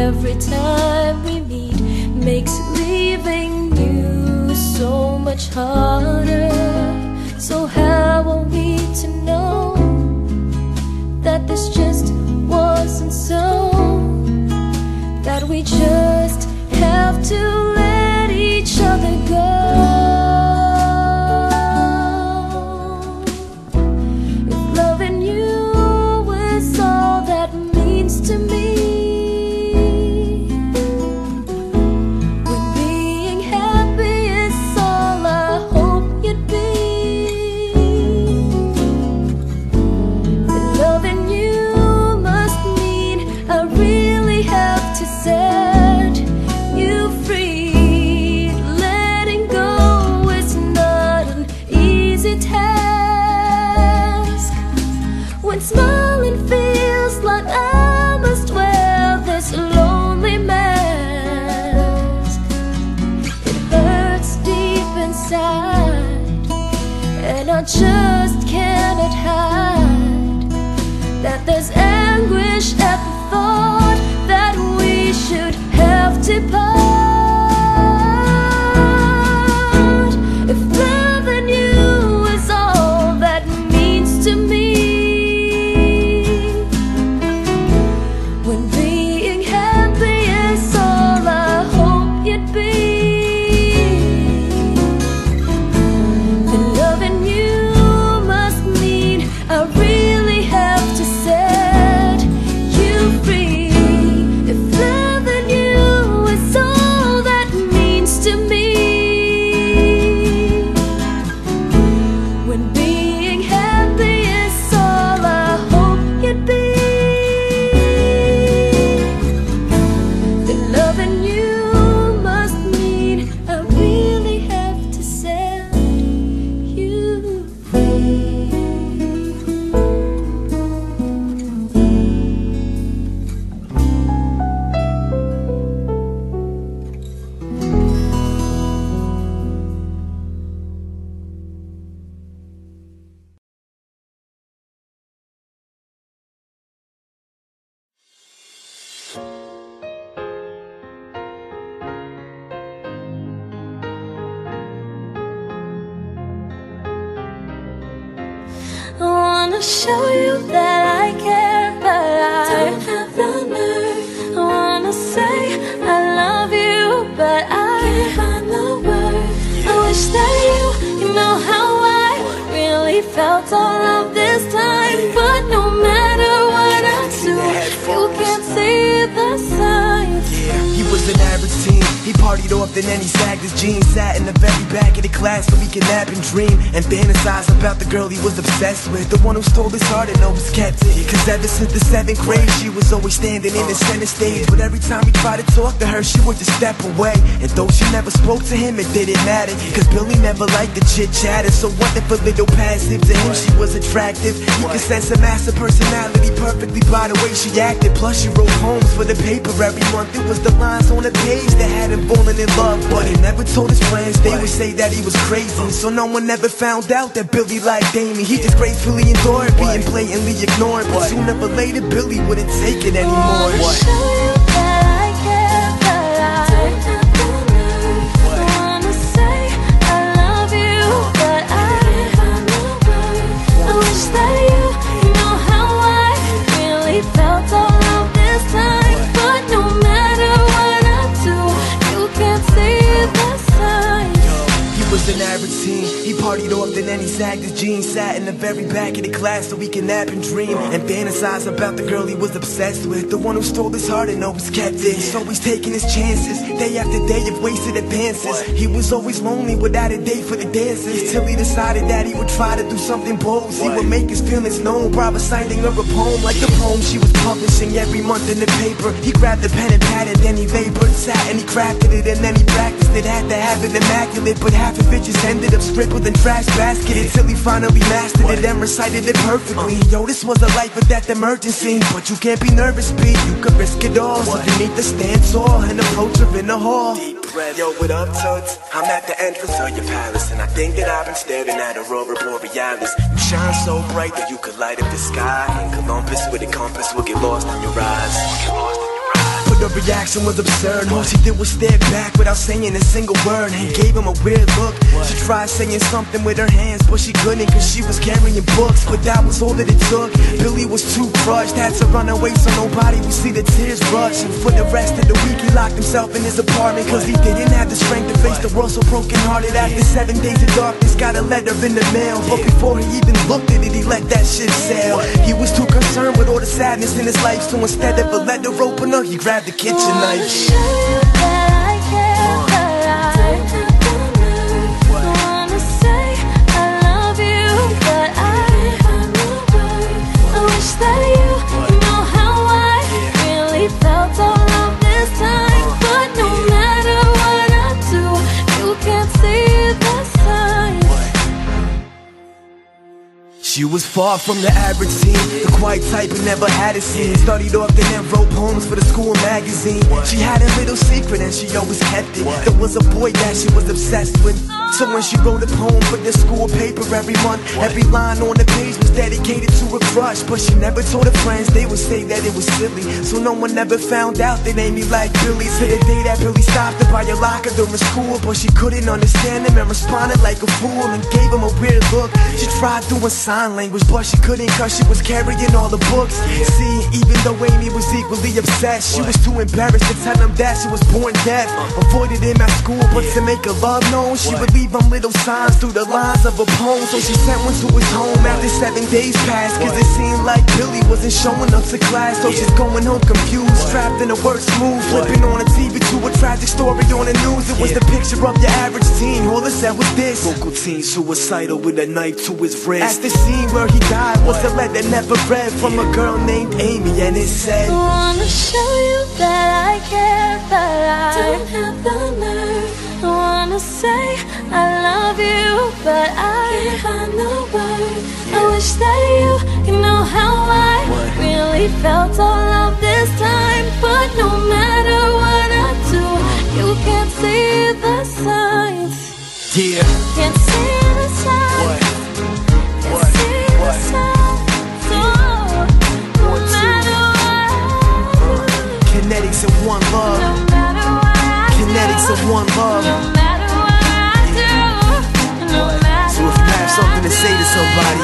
every time we meet makes leaving you so much harder. So how are we to know that this just wasn't so? That we just have to let each other go. If loving you is all that means to me, when being happy is all I hope you'd be, then loving you must mean I really have to set you free. Letting go is not an easy task. When smiling feels like I must wear this lonely mask, it hurts deep inside, and I just cannot hide that there's anguish at the thought that we should have to part. If loving you is all that means to me, when being happy is all I hope you'd be, then loving you must mean I really have to set you free. If loving you is all that means to me, when being happy is all I hope you'd be, then loving you must mean I really have to set you free. I wanna show you that I care, but I don't have the nerve. I wanna say I love you, but I can't find the words. I wish that you know how I really felt all of this time. But no matter what I do, you can't see the signs. He was an average teen, he partied often and he sagged his jeans. Sat in the very back of the class so he could nap and dream and fantasize about the girl he was obsessed with, the one who stole his heart and always kept it. Cause ever since the 7th grade she was always standing in the center stage, but every time he tried to talk to her she would just step away. And though she never spoke to him it didn't matter, cause Billy never liked the chit-chatter. So wonderful little passive, to him she was attractive. He could sense a massive personality perfectly by the way she acted. Plus she wrote poems for the paper every month. It was the lines on the page that had him falling in love, but he never told his friends. They would say that he was crazy, so no one ever found out that Billy liked Amy. He just gracefully endured being blatantly ignored, but sooner or later Billy wouldn't take it anymore. I wanna show you that I care, but I don't have the nerve. I wanna say I love you, but I can't find the words. I wish that you know how I really felt all of this time. But no matter what I do, you can't see the signs. He was an average teen, he partied often and he sagged his jeans. Sat in the very back of the class so he could nap and dream and fantasize about the girl he was obsessed with, the one who stole his heart and always kept it. He's always taking his chances, day after day of wasted advances. He was always lonely without a date for the dances, till he decided that he would try to do something bold. He would make his feelings known by reciting her a poem, like the poem she was publishing every month in the paper. He grabbed the pen and pad and then he labored, sat and he crafted it and then he practiced it. Had to have it immaculate, but half of it just ended up scribbled in trash basket, till he finally mastered it and recited it perfectly. Yo, this was a life or death emergency, but you can't be nervous, B. You could risk it all, so you need to stand tall and approach her in the hall. Yo, what up, Toots? I'm at the entrance of your palace, and I think that I've been staring at Aurora Borealis. You shine so bright that you could light up the sky, and Columbus with a compass will get lost in your eyes. Put her reaction was absurd. All she did was stare back without saying a single word, and gave him a weird look. She tried saying something with her hands, but she couldn't, cause she was carrying books. But that was all that it took. Billy was too crushed, had to run away so nobody would see the tears rush. And for the rest of the week he locked himself in his apartment, cause he didn't have the strength to face the world so broken hearted. After 7 days of darkness, got a letter in the mail, but before he even looked at it, he let that shit sail. He was too concerned with all the sadness in his life, so instead of a letter opener, he grabbed the kitchen knife. Wanna show you that I care, but I don't have the nerve. Wanna say I love you, but I have no words. I wish that you know how I really felt all of this time, but no matter what I do, you can't see the signs. She was far from the average teen, the quiet type who never had a scene. Studied often and wrote poems for the school magazine. She had a little secret and she always kept it. There was a boy that she was obsessed with. So when she wrote a poem for the school paper every month, every line on the page was dedicated to a crush. But she never told her friends, they would say that it was silly, so no one ever found out that Amy liked Billy. To the day that Billy stopped her by her locker during school, but she couldn't understand him and responded like a fool and gave him a weird look. She tried doing sign language, but she couldn't, cause she was carrying all the books. See, even though Amy was equally obsessed, she was too embarrassed to tell him that she was born deaf. Avoided him at school, but to make her love known, she would leave him little signs through the lines of a poem. So she sent one to his home after 7 days passed, cause it seemed like Billy wasn't showing up to class. So she's going home confused, trapped in a worse mood, flipping on the TV to a tragic story on the news. It was the picture of your average teen, all it said was this: local teen suicidal with a knife to his wrist. At the scene where he died was a letter never read from a girl named Amy, and it said, I wanna show you that I care, but I don't have the nerve. I wanna say I love you, but I can't find the words. I wish that you know how I really felt all of this time, but no matter what I do, you can't see the signs. yeah, Can't see the signs. Can't see the signs. So no matter what, kinetics of one love, no matter what I do, kinetics of one love. no matter what I do, no matter So if you have something to say to somebody,